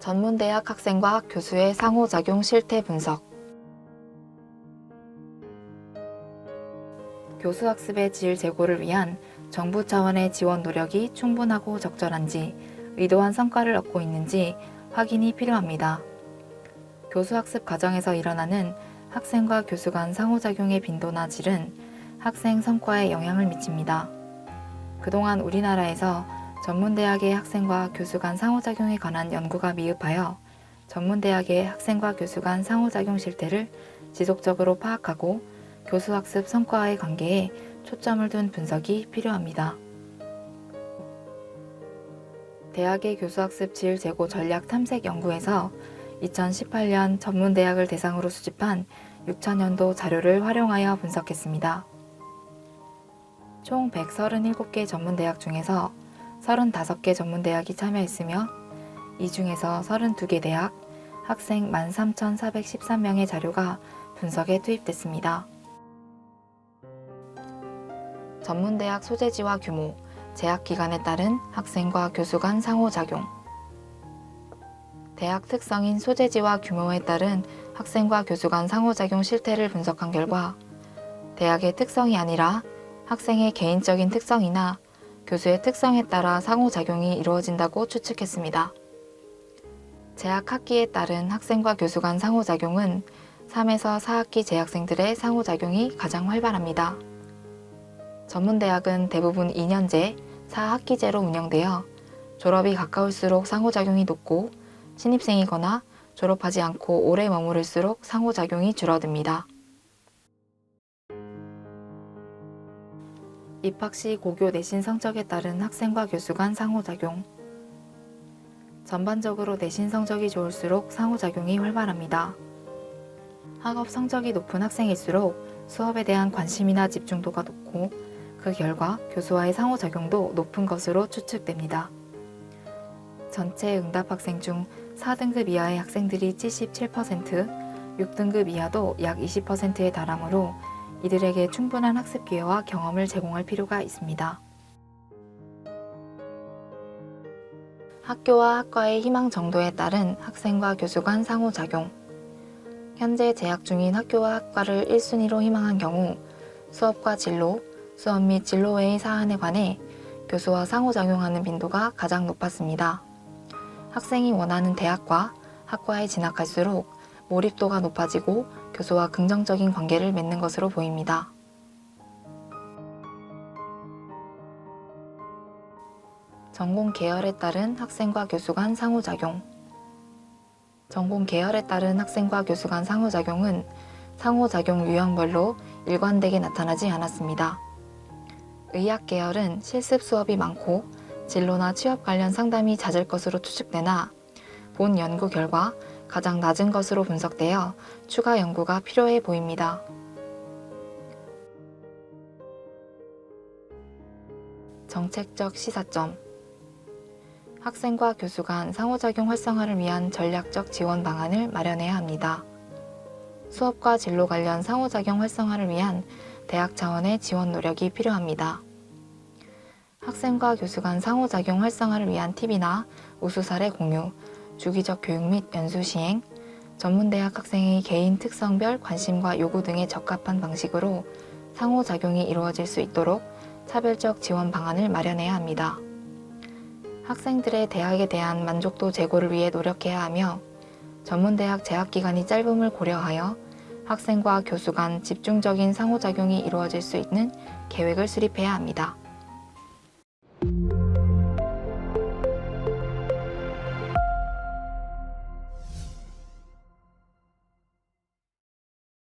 전문대학 학생과 교수의 상호작용 실태 분석. 교수학습의 질 제고를 위한 정부 차원의 지원 노력이 충분하고 적절한지, 의도한 성과를 얻고 있는지 확인이 필요합니다. 교수학습 과정에서 일어나는 학생과 교수 간 상호작용의 빈도나 질은 학생 성과에 영향을 미칩니다. 그동안 우리나라에서 전문대학의 학생과 교수 간 상호작용에 관한 연구가 미흡하여 전문대학의 학생과 교수 간 상호작용 실태를 지속적으로 파악하고 교수학습 성과와의 관계에 초점을 둔 분석이 필요합니다. 대학의 교수학습 질 제고 전략 탐색 연구에서 2018년 전문대학을 대상으로 수집한 6천년도 자료를 활용하여 분석했습니다. 총 137개 전문대학 중에서 35개 전문대학이 참여했으며 이 중에서 32개 대학, 학생 13,413명의 자료가 분석에 투입됐습니다. 전문대학 소재지와 규모, 재학 기간에 따른 학생과 교수 간 상호작용. 대학 특성인 소재지와 규모에 따른 학생과 교수 간 상호작용 실태를 분석한 결과 대학의 특성이 아니라 학생의 개인적인 특성이나 교수의 특성에 따라 상호작용이 이루어진다고 추측했습니다. 재학 학기에 따른 학생과 교수 간 상호작용은 3에서 4학기 재학생들의 상호작용이 가장 활발합니다. 전문대학은 대부분 2년제, 4학기제로 운영되어 졸업이 가까울수록 상호작용이 높고 신입생이거나 졸업하지 않고 오래 머무를수록 상호작용이 줄어듭니다. 입학 시 고교 내신 성적에 따른 학생과 교수 간 상호작용. 전반적으로 내신 성적이 좋을수록 상호작용이 활발합니다. 학업 성적이 높은 학생일수록 수업에 대한 관심이나 집중도가 높고 그 결과 교수와의 상호작용도 높은 것으로 추측됩니다. 전체 응답 학생 중 4등급 이하의 학생들이 77%, 6등급 이하도 약 20%에 달하므로 이들에게 충분한 학습 기회와 경험을 제공할 필요가 있습니다. 학교와 학과의 희망 정도에 따른 학생과 교수 간 상호작용. 현재 재학 중인 학교와 학과를 1순위로 희망한 경우 수업과 진로, 수업 및 진로 외의 사안에 관해 교수와 상호작용하는 빈도가 가장 높았습니다. 학생이 원하는 대학과 학과에 진학할수록 몰입도가 높아지고 교수와 긍정적인 관계를 맺는 것으로 보입니다. 전공 계열에 따른 학생과 교수 간 상호작용. 전공 계열에 따른 학생과 교수 간 상호작용은 상호작용 유형별로 일관되게 나타나지 않았습니다. 의학 계열은 실습 수업이 많고 진로나 취업 관련 상담이 잦을 것으로 추측되나 본 연구 결과 가장 낮은 것으로 분석되어 추가 연구가 필요해 보입니다. 정책적 시사점. 학생과 교수 간 상호작용 활성화를 위한 전략적 지원 방안을 마련해야 합니다. 수업과 진로 관련 상호작용 활성화를 위한 대학 차원의 지원 노력이 필요합니다. 학생과 교수 간 상호작용 활성화를 위한 팁이나 우수 사례 공유, 주기적 교육 및 연수 시행, 전문대학 학생의 개인 특성별 관심과 요구 등에 적합한 방식으로 상호작용이 이루어질 수 있도록 차별적 지원 방안을 마련해야 합니다. 학생들의 대학에 대한 만족도 제고를 위해 노력해야 하며 전문대학 재학기간이 짧음을 고려하여 학생과 교수 간 집중적인 상호작용이 이루어질 수 있는 계획을 수립해야 합니다.